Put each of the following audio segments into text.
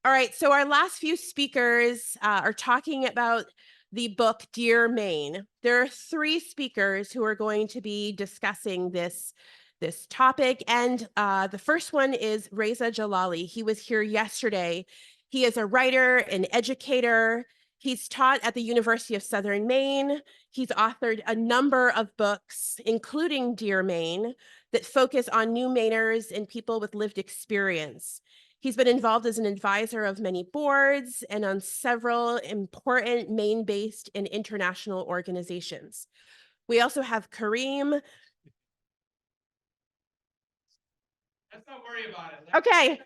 All right, so our last few speakers are talking about the book Dear Maine. There are three speakers who are going to be discussing this topic, and the first one is Reza Jalali. He was here yesterday. He is a writer, an educator. He's taught at the University of Southern Maine. He's authored a number of books, including Dear Maine, that focus on new Mainers and people with lived experience. He's been involved as an advisor of many boards and on several important Maine-based and international organizations. We also have Kareem. Let's not worry about it. Okay,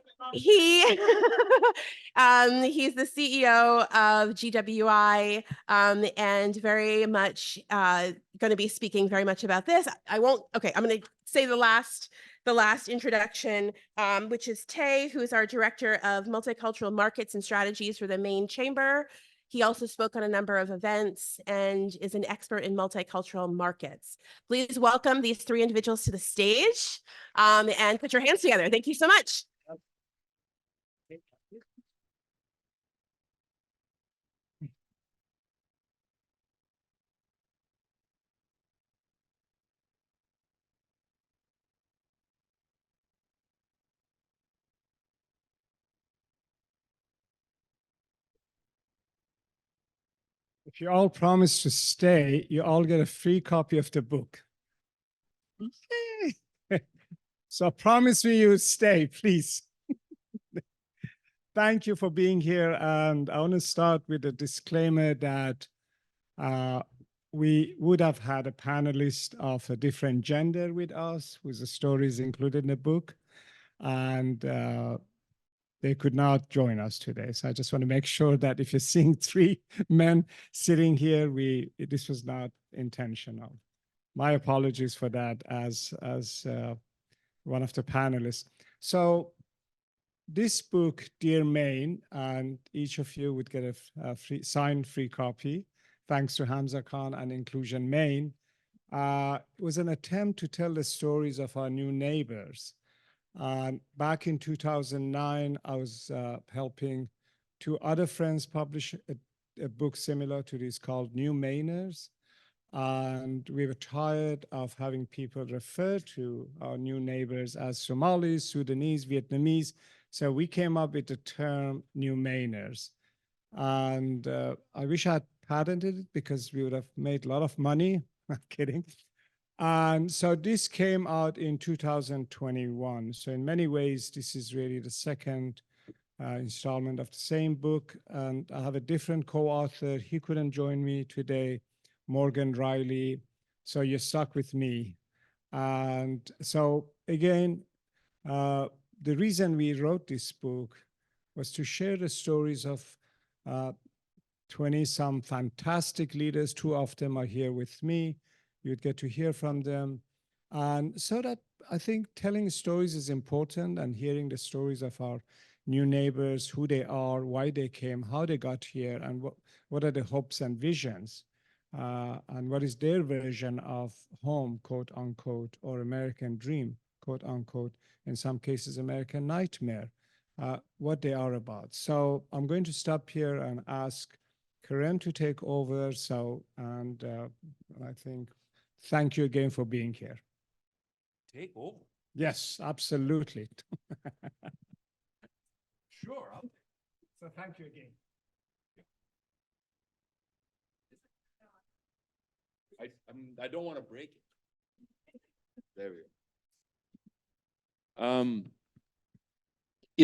he's the CEO of GWI and very much going to be speaking very much about this. I won't. Okay, I'm going to say the last introduction, which is Tay, who is our director of multicultural markets and strategies for the Maine Chamber. He also spoke on a number of events and is an expert in multicultural markets. Please welcome these three individuals to the stage and put your hands together. Thank you so much. If you all promise to stay, you all get a free copy of the book. So promise me you stay, please. Thank you for being here. And I want to start with a disclaimer that we would have had a panelist of a different gender with us, whose story is included in the book. And they could not join us today. So I just want to make sure that if you're seeing three men sitting here, this was not intentional. My apologies for that as one of the panelists. So this book, Dear Maine, and each of you would get a signed free copy, thanks to Hamza Khan and Inclusion Maine, was an attempt to tell the stories of our new neighbors. Back in 2009, I was helping two other friends publish a book similar to this called New Mainers. And we were tired of having people refer to our new neighbors as Somalis, Sudanese, Vietnamese. So we came up with the term New Mainers. And I wish I had patented it because we would have made a lot of money. I'm kidding. And so this came out in 2021. So in many ways, this is really the second installment of the same book. And I have a different co-author. He couldn't join me today, Morgan Riley. So you're stuck with me. And so again, the reason we wrote this book was to share the stories of 20-some fantastic leaders. Two of them are here with me. You'd get to hear from them. And so that I think telling stories is important, and hearing the stories of our new neighbors, who they are, why they came, how they got here, and what are the hopes and visions, and what is their version of home, quote unquote, or American dream, quote unquote, in some cases, American nightmare, what they are about. So I'm going to stop here and ask Karen to take over. And I think, thank you again for being here. Take over? Yes, absolutely. Sure. So thank you again. I don't want to break it. There we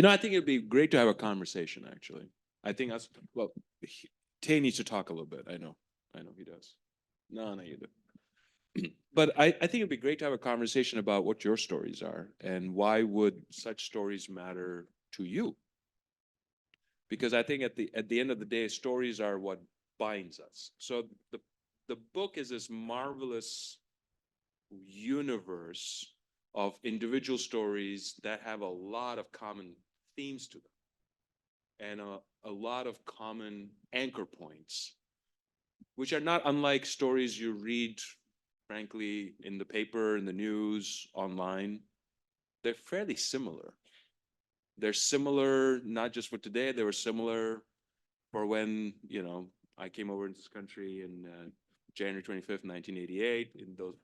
go. I think it'd be great to have a conversation, actually. I think that's, well, Tay needs to talk a little bit. I know he does. No, you do. But I think it'd be great to have a conversation about what your stories are and why would such stories matter to you? Because I think at the end of the day, stories are what binds us. So the book is this marvelous universe of individual stories that have a lot of common themes to them and a lot of common anchor points, which are not unlike stories you read, frankly, in the paper, in the news, online. They're fairly similar. They're similar, not just for today, they were similar for when, I came over into this country in January 25th, 1988, in those,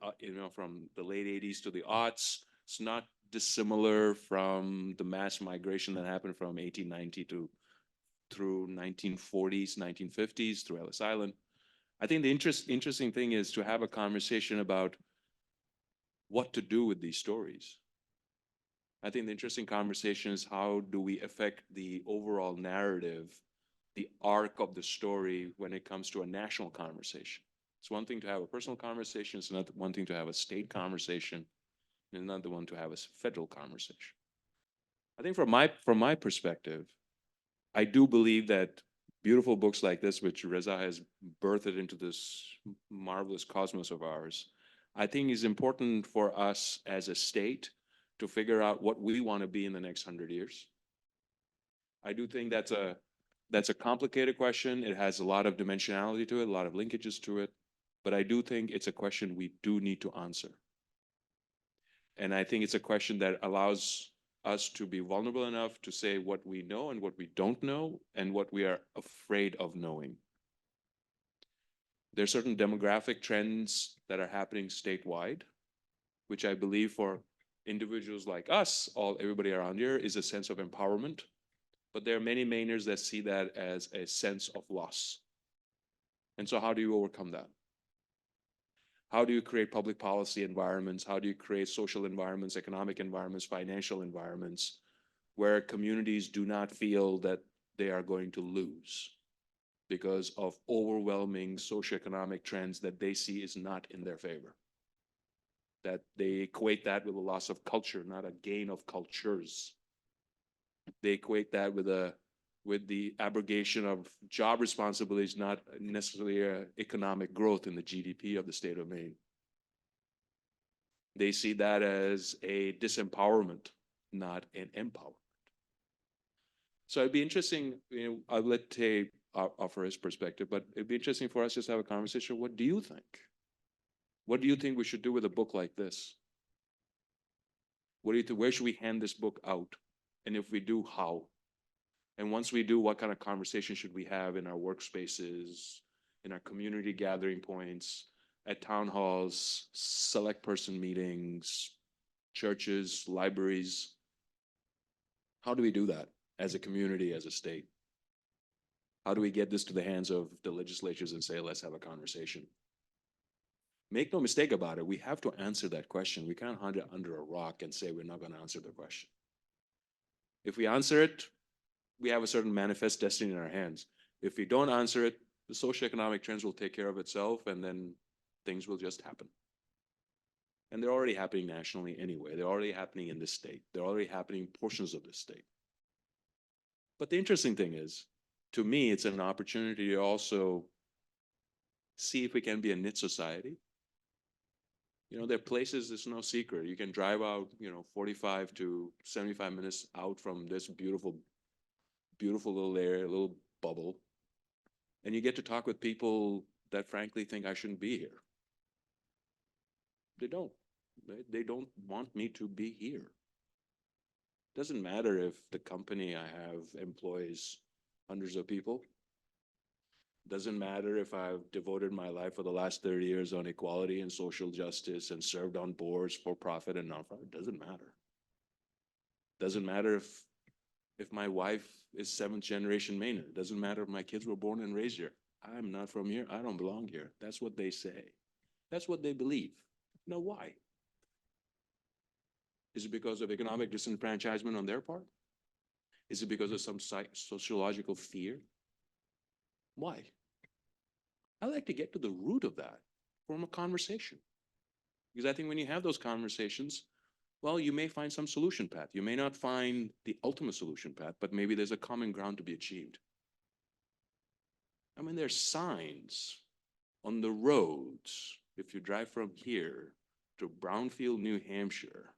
from the late 80s to the aughts. It's not dissimilar from the mass migration that happened from 1890 to through 1940s, 1950s, through Ellis Island. I think the interesting thing is to have a conversation about what to do with these stories. I think the interesting conversation is how do we affect the overall narrative, the arc of the story when it comes to a national conversation. It's one thing to have a personal conversation, it's another one thing to have a state conversation, and another one to have a federal conversation. I think from my perspective, I do believe that beautiful books like this, which Reza has birthed into this marvelous cosmos of ours, I think is important for us as a state to figure out what we want to be in the next 100 years. I do think that's a complicated question. It has a lot of dimensionality to it, a lot of linkages to it, but I do think it's a question we do need to answer. And I think it's a question that allows us to be vulnerable enough to say what we know and what we don't know and what we are afraid of knowing. There are certain demographic trends that are happening statewide, which I believe for individuals like us, everybody around here, is a sense of empowerment. But there are many Mainers that see that as a sense of loss. And so how do you overcome that? How do you create public policy environments? How do you create social environments, economic environments, financial environments, where communities do not feel that they are going to lose because of overwhelming socioeconomic trends that they see is not in their favor? That they equate that with a loss of culture, not a gain of cultures. They equate that with the abrogation of job responsibilities, not necessarily economic growth in the GDP of the state of Maine. They see that as a disempowerment, not an empowerment. So it'd be interesting, I'll let Tay offer his perspective, but it'd be interesting for us just to have a conversation. What do you think? What do you think we should do with a book like this? What do you think? Where should we hand this book out? And if we do, how? And once we do, what kind of conversation should we have in our workspaces, in our community gathering points, at town halls, select person meetings, churches, libraries? How do we do that as a community, as a state? How do we get this to the hands of the legislatures and say, let's have a conversation? Make no mistake about it, we have to answer that question. We can't hide it under a rock and say we're not going to answer the question. If we answer it, we have a certain manifest destiny in our hands. If we don't answer it, the socioeconomic trends will take care of itself, and then things will just happen. And they're already happening nationally anyway. They're already happening in this state. They're already happening in portions of this state. But the interesting thing is, to me, it's an opportunity to also see if we can be a knit society. There are places, it's no secret. You can drive out, 45 to 75 minutes out from this beautiful little area, little bubble, and you get to talk with people that frankly think I shouldn't be here. They don't. They don't want me to be here. Doesn't matter if the company I have employs hundreds of people. Doesn't matter if I've devoted my life for the last 30 years on equality and social justice and served on boards for profit and nonprofit. Doesn't matter. Doesn't matter if my wife is 7th generation Mainer. It doesn't matter if my kids were born and raised here. I'm not from here. I don't belong here. That's what they say. That's what they believe. Now, why? Is it because of economic disenfranchisement on their part? Is it because of some sociological fear? Why? I like to get to the root of that from a conversation. Because I think when you have those conversations, well, you may find some solution path. You may not find the ultimate solution path, but maybe there's a common ground to be achieved. I mean, there's signs on the roads, if you drive from here to Brownfield, New Hampshire,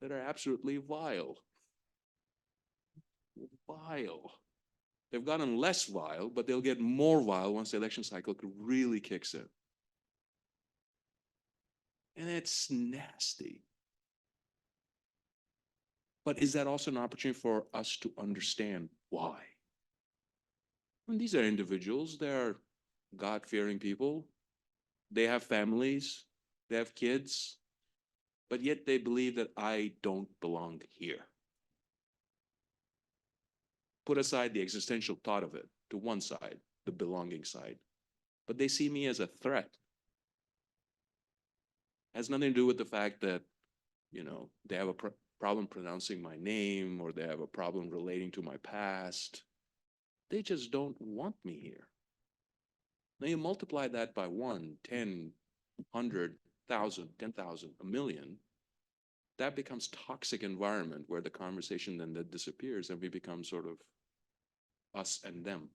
that are absolutely vile. Vile. They've gotten less vile, but they'll get more vile once the election cycle really kicks in. And it's nasty. But is that also an opportunity for us to understand why? I mean, these are individuals, they're God-fearing people, they have families, they have kids, but yet they believe that I don't belong here. Put aside the existential thought of it to one side, the belonging side, but they see me as a threat. Has nothing to do with the fact that, they have a problem pronouncing my name or they have a problem relating to my past. They just don't want me here. Now you multiply that by 1, 10, 100,000, 10,000, a million, that becomes toxic environment where the conversation then that disappears and we become sort of us and them,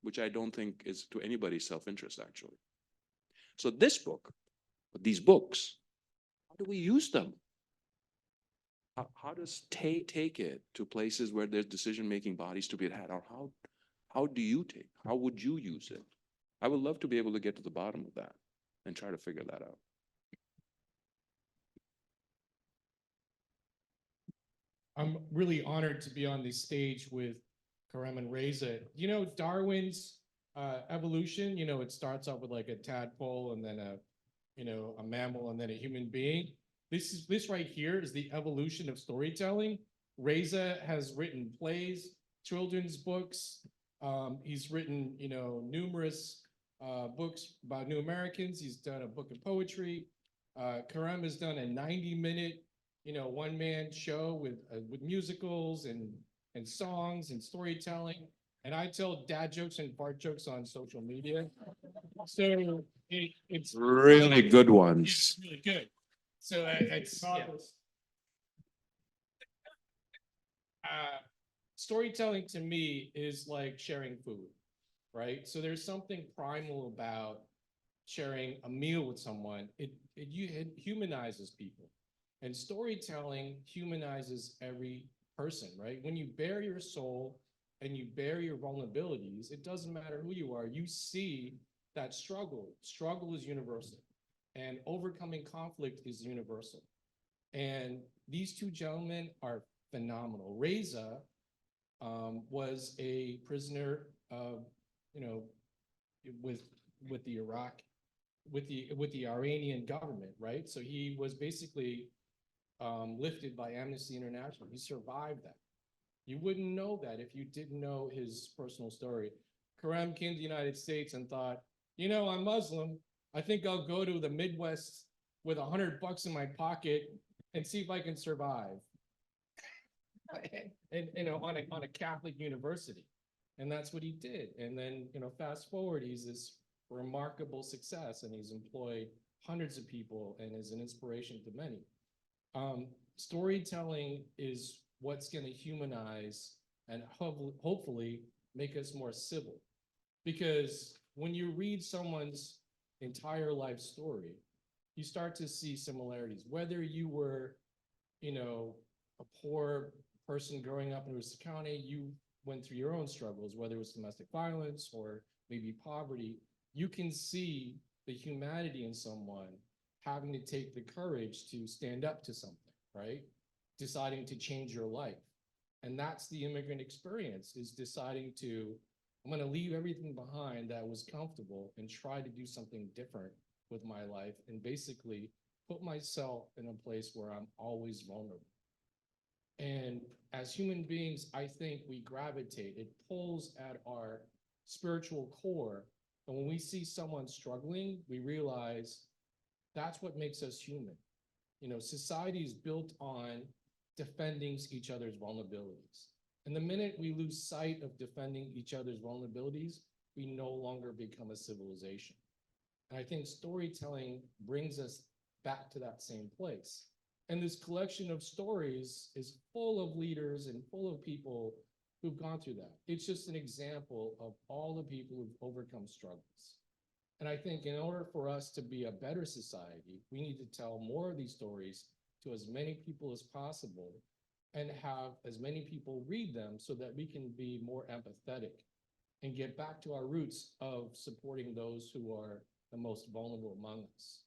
which I don't think is to anybody's self-interest actually. So this book, these books, how do we use them? How does take it to places where there's decision-making bodies to be had? Or how would you use it? I would love to be able to get to the bottom of that and try to figure that out. I'm really honored to be on this stage with Karam and Reza. Darwin's evolution, it starts off with like a tadpole and then a mammal and then a human being. This right here is the evolution of storytelling. Reza has written plays, children's books. He's written, numerous books about New Americans. He's done a book of poetry. Karam has done a 90-minute, one-man show with musicals and songs and storytelling. And I tell dad jokes and fart jokes on social media. So it's Really good yeah, ones. it's really good. So it's storytelling to me is like sharing food, right? So there's something primal about sharing a meal with someone. It humanizes people, and storytelling humanizes every person, right? When you bare your soul and you bare your vulnerabilities, it doesn't matter who you are. You see that struggle. Struggle is universal. And overcoming conflict is universal. And these two gentlemen are phenomenal. Reza was a prisoner of, with the with the Iranian government, right? So he was basically lifted by Amnesty International. He survived that. You wouldn't know that if you didn't know his personal story. Karam came to the United States and thought, I'm Muslim. I think I'll go to the Midwest with $100 in my pocket and see if I can survive. And on a Catholic university. And that's what he did. And then, fast forward, he's this remarkable success and he's employed hundreds of people and is an inspiration to many. Storytelling is what's going to humanize and hopefully make us more civil. Because when you read someone's entire life story, you start to see similarities. Whether you were, a poor person growing up in Worcester County, you went through your own struggles, whether it was domestic violence or maybe poverty, you can see the humanity in someone having to take the courage to stand up to something, right? Deciding to change your life. And that's the immigrant experience, is deciding to, I'm going to leave everything behind that was comfortable and try to do something different with my life and basically put myself in a place where I'm always vulnerable. And as human beings, I think we gravitate, it pulls at our spiritual core. And when we see someone struggling, we realize that's what makes us human. Society is built on defending each other's vulnerabilities. And the minute we lose sight of defending each other's vulnerabilities, we no longer become a civilization. And I think storytelling brings us back to that same place. And this collection of stories is full of leaders and full of people who've gone through that. It's just an example of all the people who've overcome struggles. And I think in order for us to be a better society, we need to tell more of these stories to as many people as possible and have as many people read them so that we can be more empathetic and get back to our roots of supporting those who are the most vulnerable among us.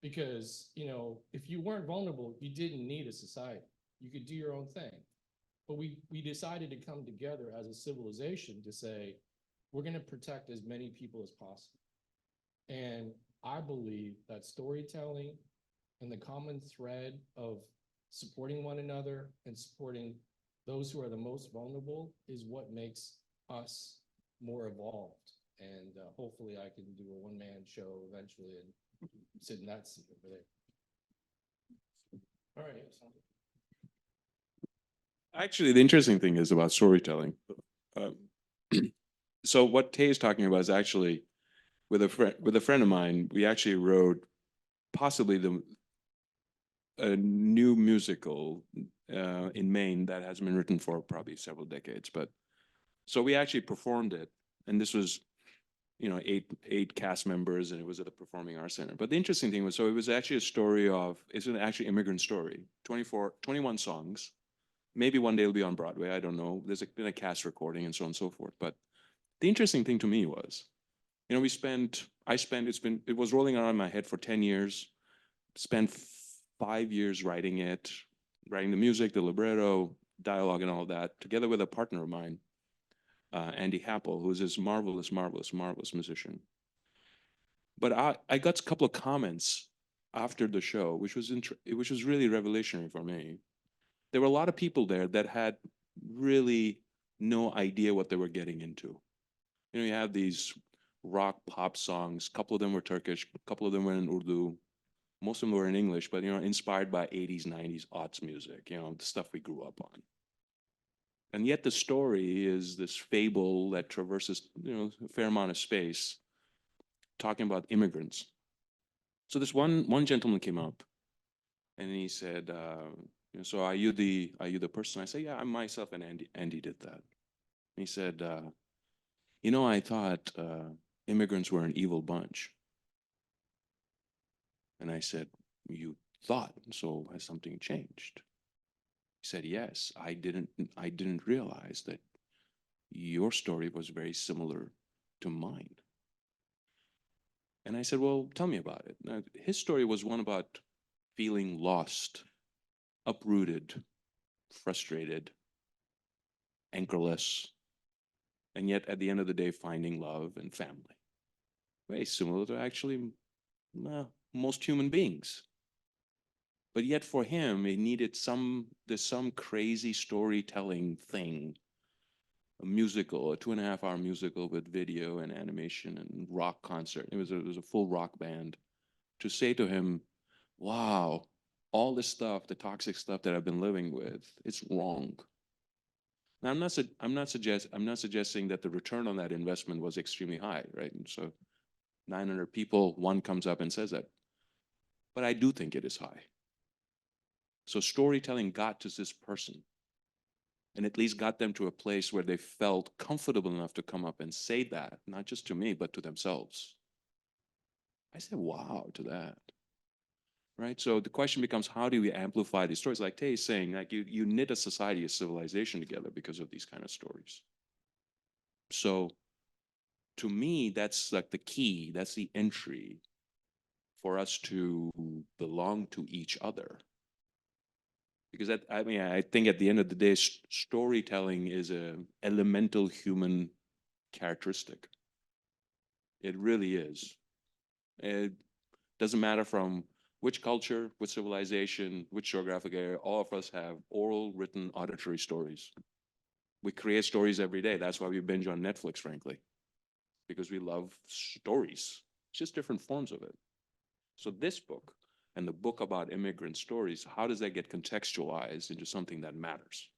Because, if you weren't vulnerable, you didn't need a society. You could do your own thing. But we decided to come together as a civilization to say, we're going to protect as many people as possible. And I believe that storytelling and the common thread of supporting one another and supporting those who are the most vulnerable is what makes us more evolved. And hopefully I can do a one-man show eventually and sit in that seat over there. All right. Actually, the interesting thing is about storytelling. Um, so what Tay is talking about is actually with a friend of mine. We actually wrote possibly a new musical in Maine that hasn't been written for probably several decades. But so we actually performed it, and this was, you know, eight cast members, and it was at the Performing Arts Center. But the interesting thing was, so it was actually a story of, it's an actually immigrant story. 21 songs. Maybe one day it'll be on Broadway. I don't know. There's been a cast recording and so on and so forth. But the interesting thing to me was, you know, it was rolling around in my head for 10 years, spent 5 years writing the music, the libretto, dialogue, and all that, together with a partner of mine, Andy Happel, who's this marvelous, marvelous, marvelous musician. But I got a couple of comments after the show, which was really revolutionary for me. There were a lot of people there that had really no idea what they were getting into. You know, you have these rock pop songs. A couple of them were Turkish, a couple of them were in Urdu. Most of them were in English, but, you know, inspired by 80s, 90s, aughts music, you know, the stuff we grew up on. And yet the story is this fable that traverses, you know, a fair amount of space, talking about immigrants. So this one gentleman came up and he said, you know, so are you the person? I say, yeah, I'm myself, and Andy did that. And he said, you know, I thought immigrants were an evil bunch. And I said, you thought, so has something changed? He said, yes, I didn't realize that your story was very similar to mine. And I said, well, tell me about it. Now, his story was one about feeling lost, uprooted, frustrated, anchorless, and yet at the end of the day, finding love and family. Very similar to actually most human beings. But yet for him, it needed there's some crazy storytelling thing, a musical, a 2.5-hour musical with video and animation and rock concert. It was a full rock band, to say to him, wow, all this stuff, the toxic stuff that I've been living with, it's wrong. Now, I'm not suggesting that the return on that investment was extremely high, right? And so 900 people, one comes up and says that. But I do think it is high. So storytelling got to this person, and at least got them to a place where they felt comfortable enough to come up and say that, not just to me, but to themselves. I said, wow, to that. Right? So the question becomes, how do we amplify these stories? Like Tay is saying, like you knit a society, a civilization together because of these kind of stories. So to me, that's like the key, that's the entry for us to belong to each other. Because I think at the end of the day, storytelling is an elemental human characteristic. It really is. It doesn't matter from which culture, which civilization, which geographic area, all of us have oral, written, auditory stories. We create stories every day. That's why we binge on Netflix, frankly, because we love stories, just different forms of it. So this book and the book about immigrant stories, how does that get contextualized into something that matters?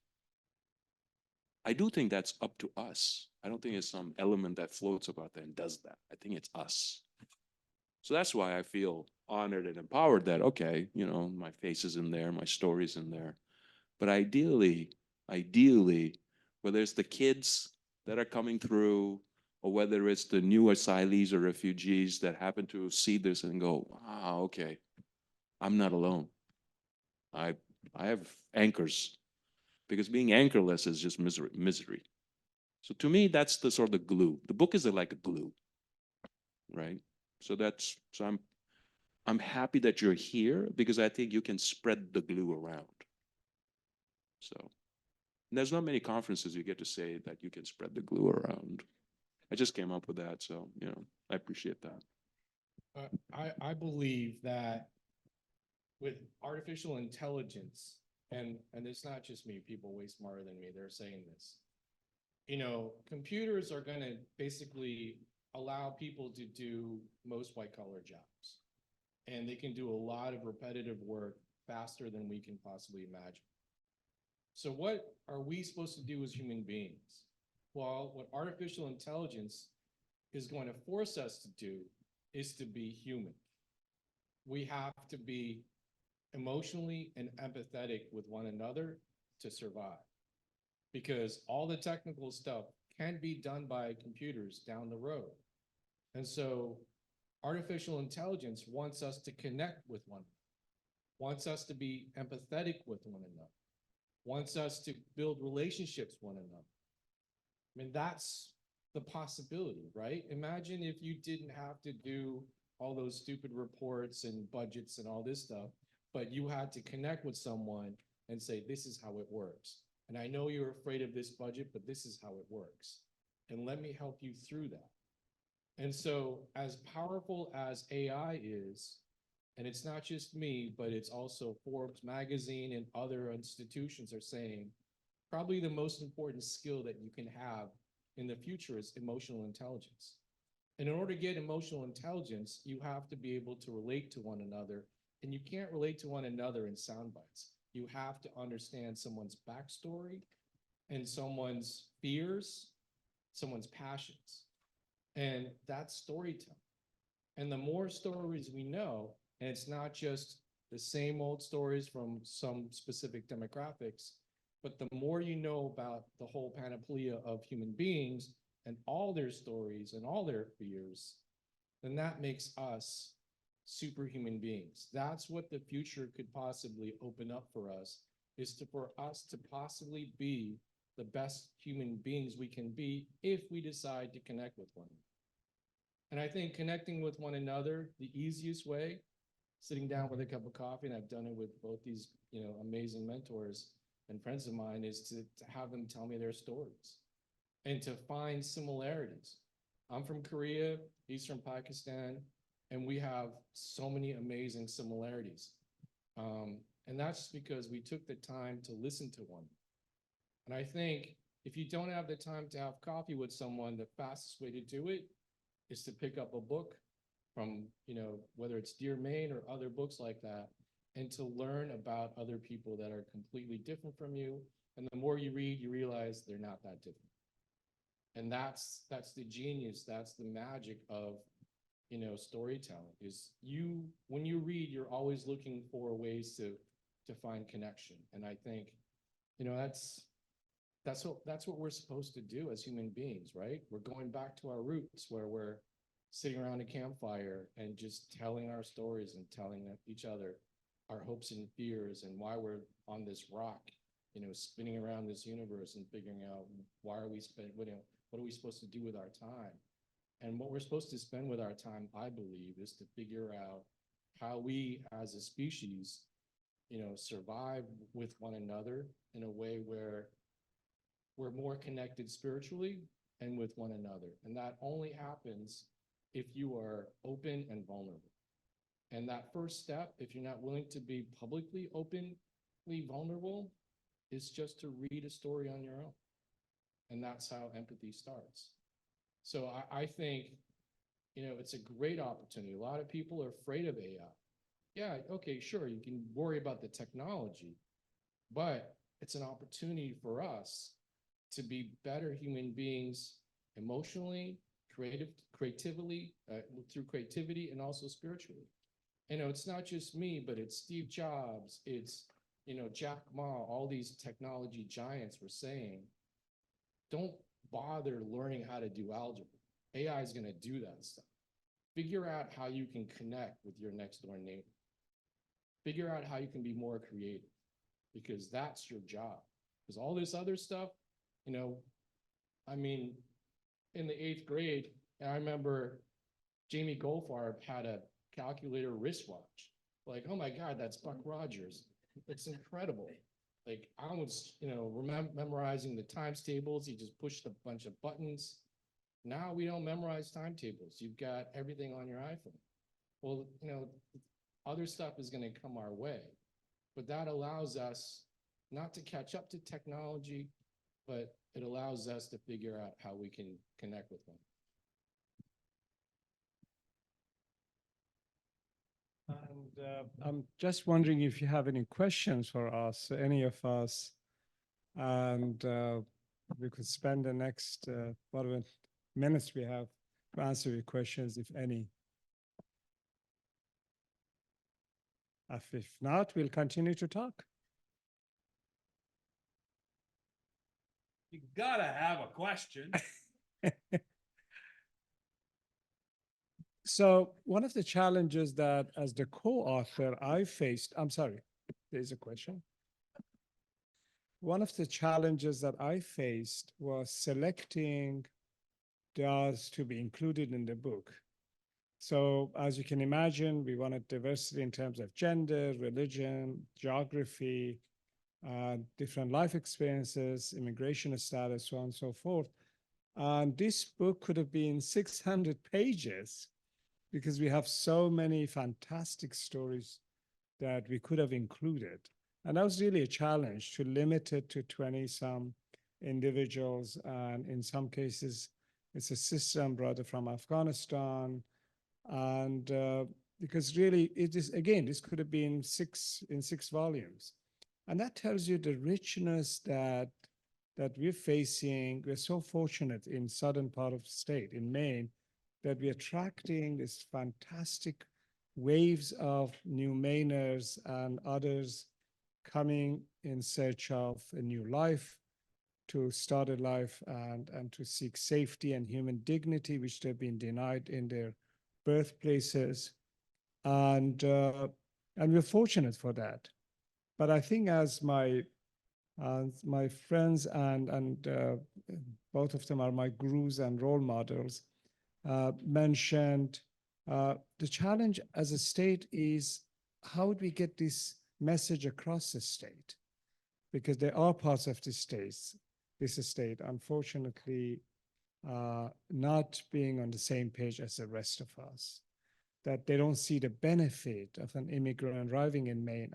I do think that's up to us. I don't think it's some element that floats about there and does that. I think it's us. So that's why I feel honored and empowered that, okay, you know, my face is in there, my story's in there. But ideally, whether it's the kids that are coming through, or whether it's the new asylees or refugees that happen to see this and go, wow, okay, I'm not alone. I have anchors, because being anchorless is just misery. So to me, that's the sort of glue. The book is like a glue, right? So I'm happy that you're here, because I think you can spread the glue around. So and there's not many conferences you get to say that you can spread the glue around. I just came up with that, so I appreciate that. I believe that with artificial intelligence, and it's not just me, people way smarter than me, they're saying this. Computers are going to basically allow people to do most white collar jobs. And they can do a lot of repetitive work faster than we can possibly imagine. So what are we supposed to do as human beings? Well, what artificial intelligence is going to force us to do is to be human. We have to be emotionally and empathetic with one another to survive. Because all the technical stuff can be done by computers down the road. And so artificial intelligence wants us to connect with one another, wants us to be empathetic with one another, wants us to build relationships with one another. I mean, that's the possibility, right? Imagine if you didn't have to do all those stupid reports and budgets and all this stuff, but you had to connect with someone and say, this is how it works. And I know you're afraid of this budget, but this is how it works. And let me help you through that. And so as powerful as AI is, and it's not just me, but it's also Forbes magazine and other institutions are saying, probably the most important skill that you can have in the future is emotional intelligence. And in order to get emotional intelligence, you have to be able to relate to one another. And you can't relate to one another in sound bites. You have to understand someone's backstory and someone's fears, someone's passions. And that's storytelling. And the more stories we know, and it's not just the same old stories from some specific demographics, but the more you know about the whole panoplia of human beings and all their stories and all their fears, then that makes us superhuman beings. That's what the future could possibly open up for us, is for us to possibly be the best human beings we can be if we decide to connect with one another. And I think connecting with one another, the easiest way, sitting down with a cup of coffee, and I've done it with both these amazing mentors and friends of mine, is to have them tell me their stories and to find similarities. I'm from Korea, he's from Pakistan, and we have so many amazing similarities. And that's because we took the time to listen to one. And I think if you don't have the time to have coffee with someone, the fastest way to do it is to pick up a book from, whether it's Dear Maine or other books like that, and to learn about other people that are completely different from you. And the more you read, you realize they're not that different. And that's the genius, that's the magic of storytelling, is when you read, you're always looking for ways to find connection. And I think, that's what we're supposed to do as human beings, right? We're going back to our roots, where we're sitting around a campfire and just telling our stories and telling each other our hopes and fears and why we're on this rock, spinning around this universe and figuring out why are we what are we supposed to do with our time? And what we're supposed to spend with our time, I believe, is to figure out how we as a species, survive with one another in a way where we're more connected spiritually and with one another. And that only happens if you are open and vulnerable. And that first step, if you're not willing to be publicly openly vulnerable, is just to read a story on your own. And that's how empathy starts. So I think, it's a great opportunity. A lot of people are afraid of AI. Yeah, okay, sure, you can worry about the technology, but it's an opportunity for us to be better human beings emotionally, creatively, through creativity, and also spiritually. It's not just me, but it's Steve Jobs, it's, Jack Ma, all these technology giants were saying, don't bother learning how to do algebra. AI is going to do that stuff. Figure out how you can connect with your next door neighbor. Figure out how you can be more creative, because that's your job. Because all this other stuff, I mean, in the 8th grade, I remember Jamie Goldfarb had a calculator wristwatch. Like, oh my God, that's Buck Rogers. It's incredible. Like I was, memorizing the times tables. You just pushed a bunch of buttons. Now we don't memorize timetables. You've got everything on your iPhone. Well, other stuff is going to come our way, but that allows us not to catch up to technology, but it allows us to figure out how we can connect with them. And I'm just wondering if you have any questions for us, any of us, and we could spend the next whatever minutes we have to answer your questions, if any. If not, we'll continue to talk. You gotta have a question. So one of the challenges that as the co-author I faced, I'm sorry, there's a question. One of the challenges that I faced was selecting those to be included in the book. So as you can imagine, we wanted diversity in terms of gender, religion, geography, different life experiences, immigration status, so on and so forth. And this book could have been 600 pages because we have so many fantastic stories that we could have included. And that was really a challenge to limit it to 20 some individuals. And in some cases, it's a system brother from Afghanistan. And because really it is, again, this could have been in six volumes. And that tells you the richness that we're facing. We're so fortunate in southern part of the state, in Maine, that we're attracting this fantastic waves of new Mainers and others coming in search of a new life, to start a life and to seek safety and human dignity, which they've been denied in their birthplaces. And we're fortunate for that. But I think as my friends and both of them are my gurus and role models, mentioned, the challenge as a state is how do we get this message across the state? Because there are parts of this state, unfortunately, not being on the same page as the rest of us, that they don't see the benefit of an immigrant arriving in Maine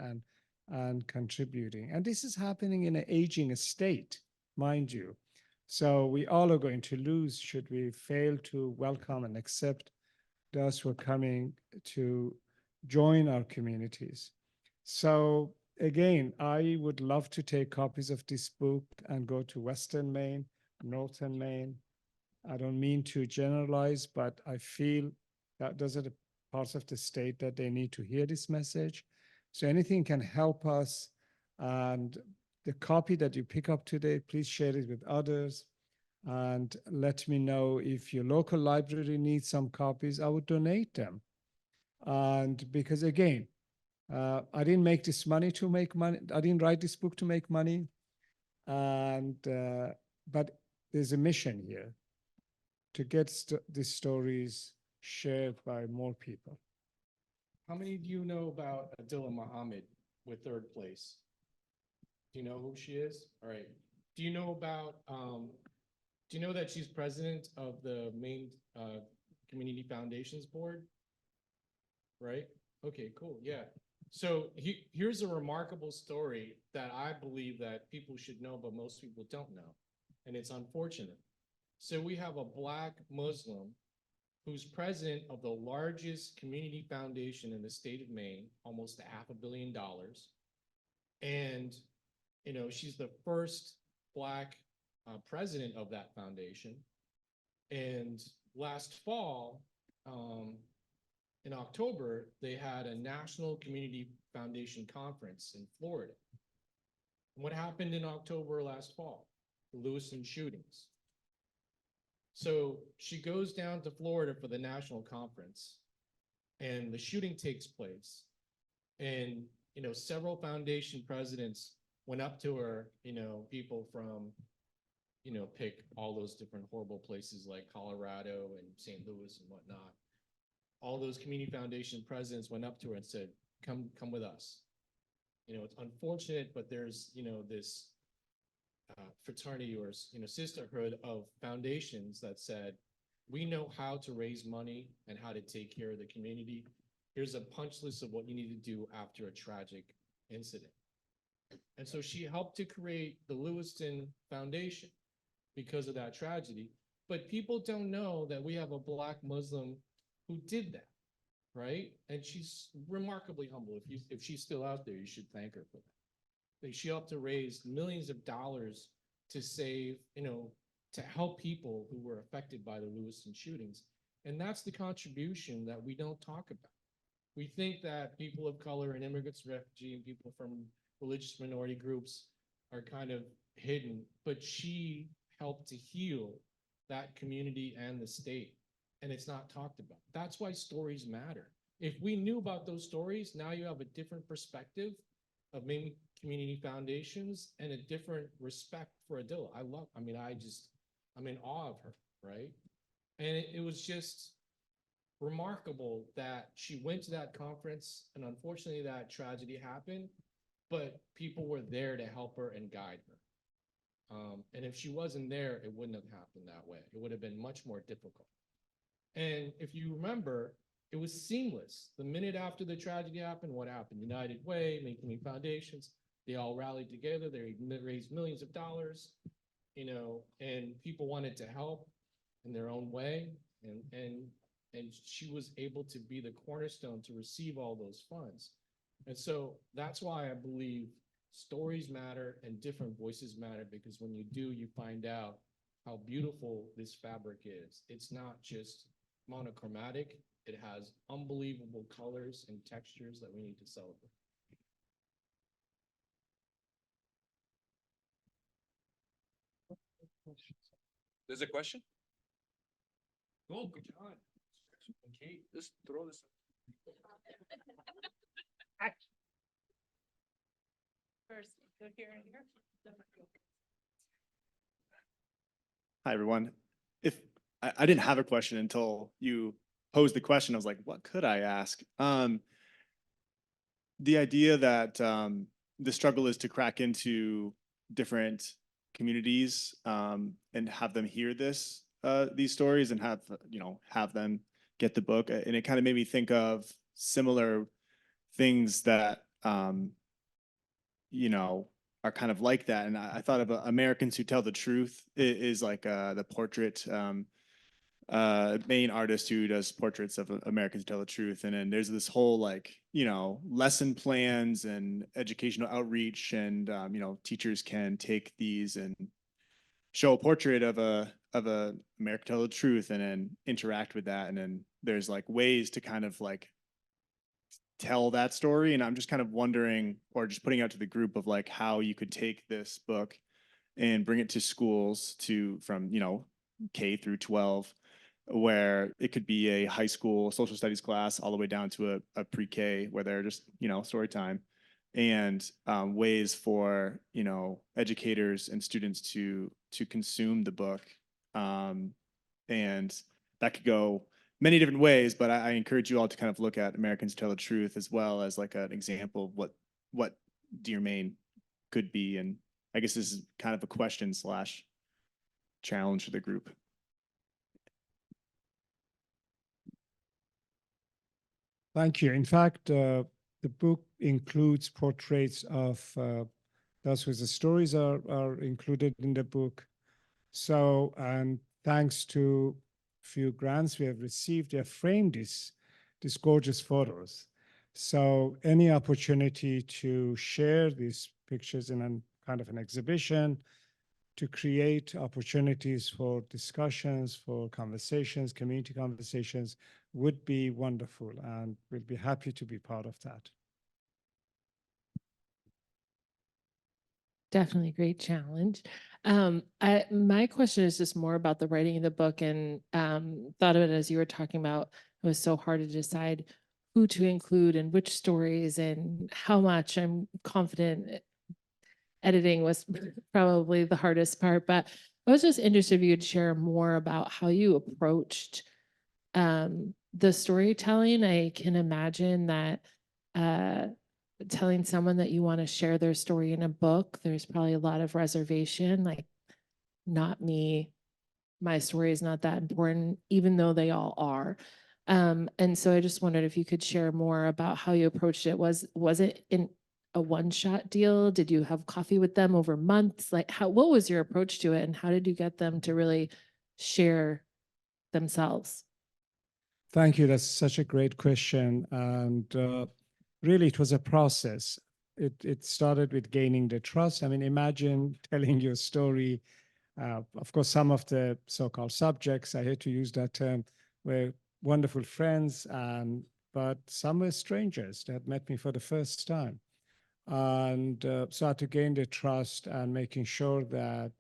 and contributing. And this is happening in an aging state, mind you. So we all are going to lose should we fail to welcome and accept those who are coming to join our communities. So again, I would love to take copies of this book and go to Western Maine, Northern Maine. I don't mean to generalize, but I feel that those are the parts of the state that they need to hear this message. So anything can help us. And the copy that you pick up today, please share it with others. And let me know if your local library needs some copies, I would donate them. And because again, I didn't make this money to make money. I didn't write this book to make money. And but there's a mission here to get these stories shared by more people. How many do you know about Adila Muhammad with third place? Do you know who she is? All right. Do you know about, do you know that she's president of the Maine Community Foundations Board? Right? Okay, cool. Yeah. So here's a remarkable story that I believe that people should know, but most people don't know. And it's unfortunate. So we have a Black Muslim who's president of the largest community foundation in the state of Maine, almost $500 million. And, she's the first Black president of that foundation. And last fall, in October, they had a National Community Foundation Conference in Florida. And what happened in October last fall? The Lewiston shootings. So she goes down to Florida for the national conference, and the shooting takes place. And, several foundation presidents went up to her, people from, pick all those different horrible places like Colorado and St. Louis and whatnot. All those community foundation presidents went up to her and said, come with us. It's unfortunate, but there's, this fraternity or, sisterhood of foundations that said, we know how to raise money and how to take care of the community. Here's a punch list of what you need to do after a tragic incident. And so she helped to create the Lewiston Foundation because of that tragedy. But people don't know that we have a Black Muslim who did that, right? And she's remarkably humble. If she's still out there, you should thank her for that. She helped to raise millions of dollars to save, to help people who were affected by the Lewiston shootings. And that's the contribution that we don't talk about. We think that people of color and immigrants, refugee, and people from religious minority groups are kind of hidden, but she helped to heal that community and the state, and it's not talked about. That's why stories matter. If we knew about those stories, now you have a different perspective of Maine community foundations and a different respect for Adila. I'm in awe of her, right? And it was just remarkable that she went to that conference, and unfortunately that tragedy happened, but people were there to help her and guide her. And if she wasn't there, it wouldn't have happened that way. It would have been much more difficult. And if you remember, it was seamless. The minute after the tragedy happened, what happened? United Way, Maine Community Foundations, they all rallied together. They raised millions of dollars, and people wanted to help in their own way. And she was able to be the cornerstone to receive all those funds. And so that's why I believe stories matter and different voices matter, because when you do, you find out how beautiful this fabric is. It's not just monochromatic. It has unbelievable colors and textures that we need to celebrate. There's a question? Oh, good job. Kate, just throw this. First, go here and here. Hi, everyone. If I didn't have a question until you posed the question, I was like, what could I ask? The idea that the struggle is to crack into different communities and have them hear these stories and have them get the book. And it kind of made me think of similar things that are kind of like that. And I thought of Americans Who Tell the Truth is like the portrait main artist who does portraits of Americans Who Tell the Truth. And then there's this whole lesson plans and educational outreach, and teachers can take these and show a portrait of a American Tell the Truth and then interact with that. And then there's ways to kind of tell that story. And I'm just kind of wondering, or just putting out to the group of how you could take this book and bring it to schools from K through 12, where it could be a high school social studies class all the way down to a pre-K where they're just, story time, and ways for, educators and students to consume the book. And that could go many different ways, but I encourage you all to kind of look at Americans Tell the Truth as well as an example of what Dear Maine could be. And I guess this is kind of a question / challenge for the group. Thank you. In fact, the book includes portraits of those whose stories are included in the book. So, and thanks to few grants we have received, they have framed these gorgeous photos. So any opportunity to share these pictures in a kind of an exhibition, to create opportunities for discussions, for conversations, community conversations, would be wonderful, and we'll be happy to be part of that. Definitely a great challenge. My question is just more about the writing of the book, and thought of it as you were talking about. It was so hard to decide who to include and which stories and how much. I'm confident editing was probably the hardest part, but I was just interested if you could share more about how you approached the storytelling. I can imagine that telling someone that you want to share their story in a book, there's probably a lot of reservation, like, not me, my story is not that important, even though they all are. And so I just wondered if you could share more about how you approached it. Was it in a one-shot deal? Did you have coffee with them over months? Like, what was your approach to it, and how did you get them to really share themselves? Thank you. That's such a great question. And really, it was a process. It started with gaining the trust. I mean, imagine telling your story. Of course, some of the so-called subjects, I hate to use that term, were wonderful friends, but some were strangers that met me for the first time. And so I had to gain the trust and making sure that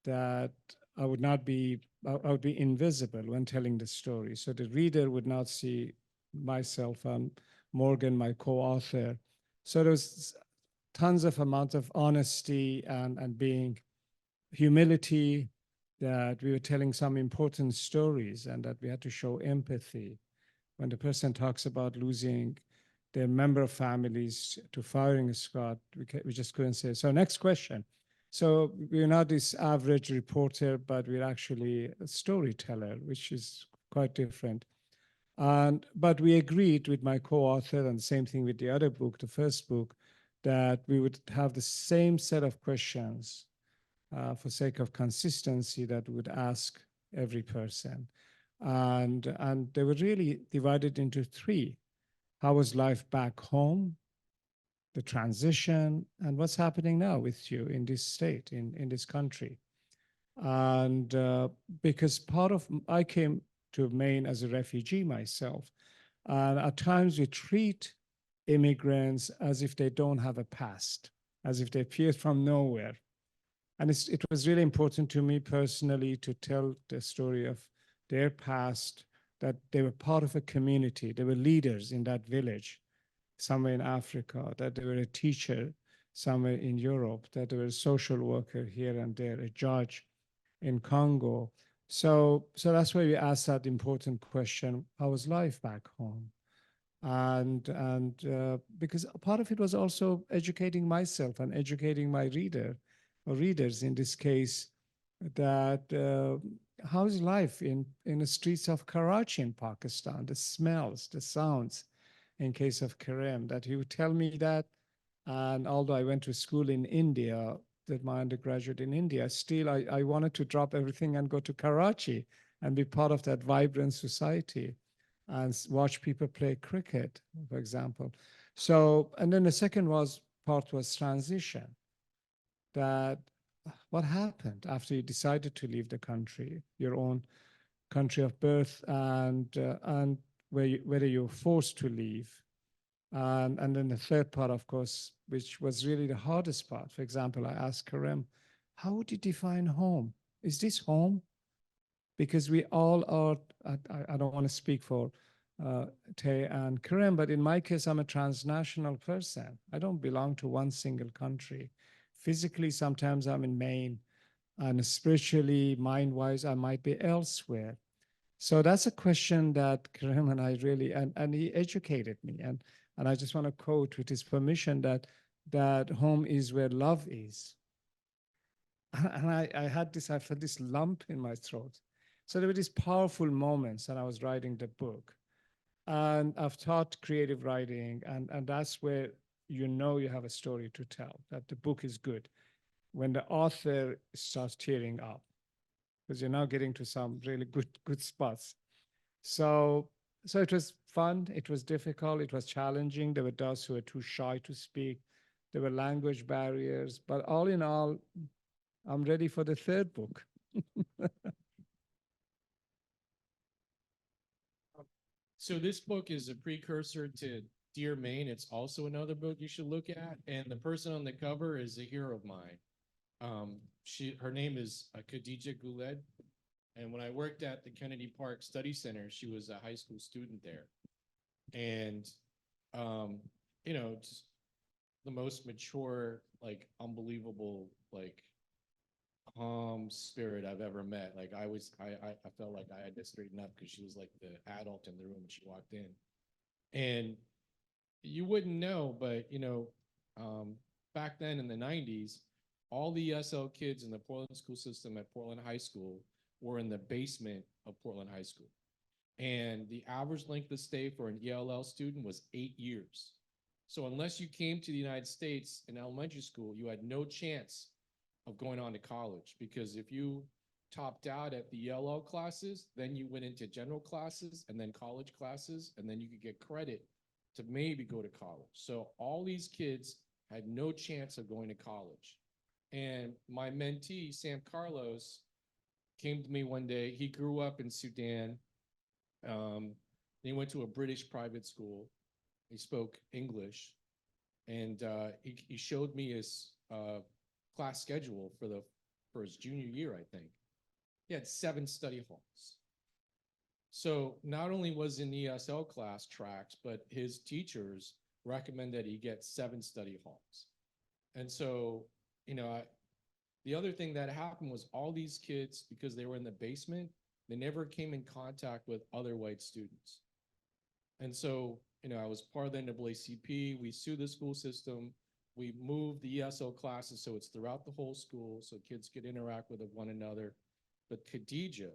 I would not be I would be invisible when telling the story. So the reader would not see myself and Morgan, my co-author. So there was tons of amount of honesty and being humility, that we were telling some important stories and that we had to show empathy. When the person talks about losing their member of families to firing squad, we just couldn't say. So next question. So we're not this average reporter, but we're actually a storyteller, which is quite different. But we agreed with my co-author, and the same thing with the other book, the first book, that we would have the same set of questions for sake of consistency that we would ask every person. And they were really divided into three. How was life back home? The transition, and what's happening now with you in this state, in this country. And because I came to Maine as a refugee myself, and at times we treat immigrants as if they don't have a past, as if they appeared from nowhere. And it was really important to me personally to tell the story of their past, that they were part of a community, they were leaders in that village somewhere in Africa, that they were a teacher somewhere in Europe, that they were a social worker here and there, a judge in Congo. So that's why we asked that important question: how was life back home? And because part of it was also educating myself and educating my reader or readers in this case, that how's life in the streets of Karachi in Pakistan, the smells, the sounds, in case of Kerem, that he would tell me that. And although I went to school in India, did my undergraduate in India, still I wanted to drop everything and go to Karachi and be part of that vibrant society and watch people play cricket, for example. So, and then the second part was transition, that what happened after you decided to leave the country, your own country of birth, and whether you're forced to leave. And then the third part, of course, which was really the hardest part. For example, I asked Karem, how would you define home? Is this home? Because we all are, I don't want to speak for Tay and Karem, but in my case, I'm a transnational person. I don't belong to one single country. Physically, sometimes I'm in Maine, and spiritually, mind-wise, I might be elsewhere. So that's a question that Karim and I really, and he educated me. And I just want to quote with his permission that home is where love is. And I had this, I felt this lump in my throat. So there were these powerful moments when I was writing the book. And I've taught creative writing, and that's where you have a story to tell, that the book is good. When the author starts tearing up, because you're now getting to some really good spots. So it was fun, it was difficult, it was challenging. There were those who were too shy to speak. There were language barriers, but all in all, I'm ready for the third book. So this book is a precursor to Dear Maine. It's also another book you should look at. And the person on the cover is a hero of mine. Her name is Khadija Guled. And when I worked at the Kennedy Park Study Center, she was a high school student there. And, just the most mature, like unbelievable, like calm spirit I've ever met. Like I felt like I had to straighten up because she was like the adult in the room when she walked in. And you wouldn't know, but back then in the 90s, all the ESL kids in the Portland school system at Portland High School were in the basement of Portland High School. And the average length of stay for an ELL student was 8 years. So unless you came to the United States in elementary school, you had no chance of going on to college, because if you topped out at the ELL classes, then you went into general classes and then college classes, and then you could get credit to maybe go to college. So all these kids had no chance of going to college. And my mentee, Sam Carlos, came to me one day. He grew up in Sudan. He went to a British private school. He spoke English, and he showed me his class schedule for his junior year, I think. He had 7 study halls. So not only was an ESL class tracked, but his teachers recommend that he get 7 study halls. And so, the other thing that happened was all these kids, because they were in the basement, they never came in contact with other white students. And so, I was part of the NAACP. We sued the school system. We moved the ESL classes so it's throughout the whole school so kids could interact with one another. But Khadija,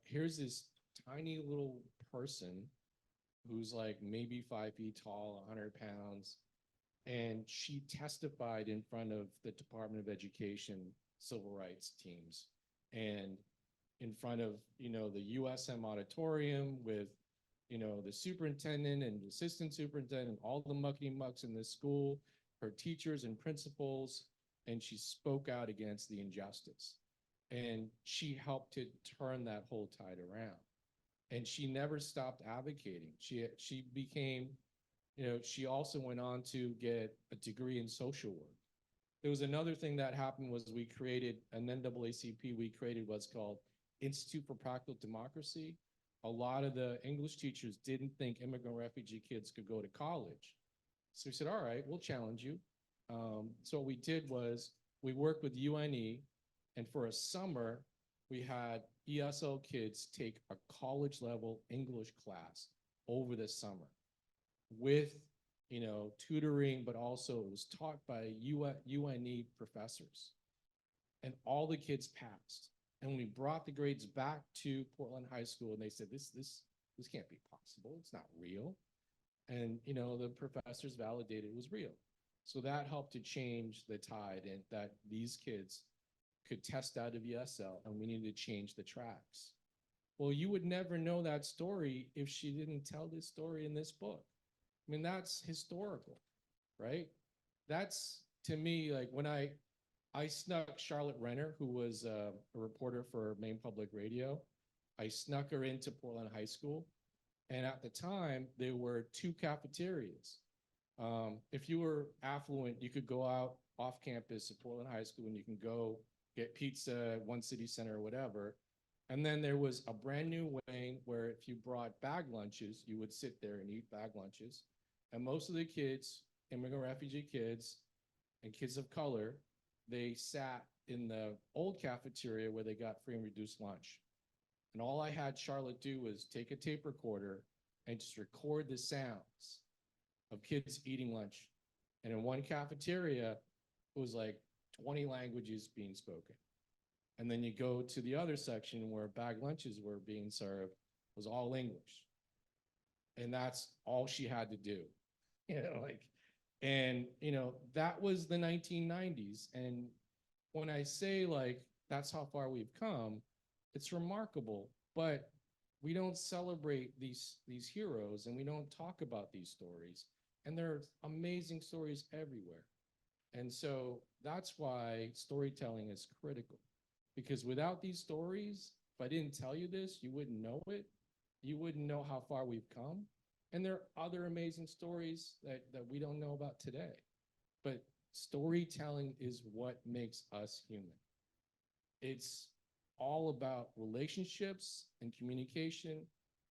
here's this tiny little person who's like maybe 5 feet tall, 100 pounds. And she testified in front of the Department of Education civil rights teams and in front of, the USM auditorium with, the superintendent and assistant superintendent, all the muckety mucks in this school, her teachers and principals, and she spoke out against the injustice. And she helped to turn that whole tide around. And she never stopped advocating. She became, she also went on to get a degree in social work. There was another thing that happened was we created an NAACP. We created what's called Institute for Practical Democracy. A lot of the English teachers didn't think immigrant refugee kids could go to college. So we said, all right, we'll challenge you. So what we did was we worked with UNE, and for a summer, we had ESL kids take a college level English class over the summer with, tutoring, but also it was taught by UNE professors. And all the kids passed. And when we brought the grades back to Portland High School, and they said, this can't be possible. It's not real. And, the professors validated it was real. So that helped to change the tide, and that these kids could test out of ESL, and we needed to change the tracks. Well, you would never know that story if she didn't tell this story in this book. I mean, that's historical, right? That's, to me, like when I snuck Charlotte Renner, who was a reporter for Maine Public Radio. I snuck her into Portland High School. And at the time, there were 2 cafeterias. If you were affluent, you could go out off campus at Portland High School and you can go get pizza at one city center or whatever. And then there was a brand new wing where if you brought bag lunches, you would sit there and eat bag lunches. And most of the kids, immigrant refugee kids and kids of color, they sat in the old cafeteria where they got free and reduced lunch. And all I had Charlotte do was take a tape recorder and just record the sounds of kids eating lunch. And in one cafeteria, it was like 20 languages being spoken. And then you go to the other section where bag lunches were being served, it was all English. And that's all she had to do. And, that was the 1990s. And when I say that's how far we've come, it's remarkable, but we don't celebrate these heroes, and we don't talk about these stories. And there are amazing stories everywhere. And so that's why storytelling is critical, because without these stories, if I didn't tell you this, you wouldn't know it. You wouldn't know how far we've come. And there are other amazing stories that we don't know about today. But storytelling is what makes us human. It's all about relationships and communication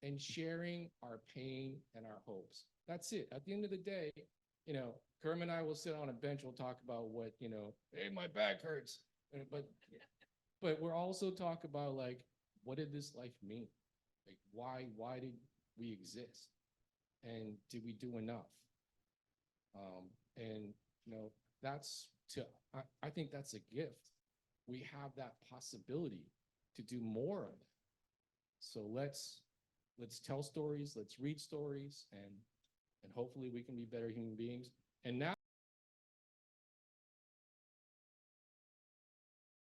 and sharing our pain and our hopes. That's it. At the end of the day, Kerm and I will sit on a bench, we'll talk about what, hey, my back hurts. But we're also talk about what did this life mean? Why did we exist? And did we do enough? And that's I think that's a gift. We have that possibility to do more of it. So let's tell stories, let's read stories, and hopefully we can be better human beings. And now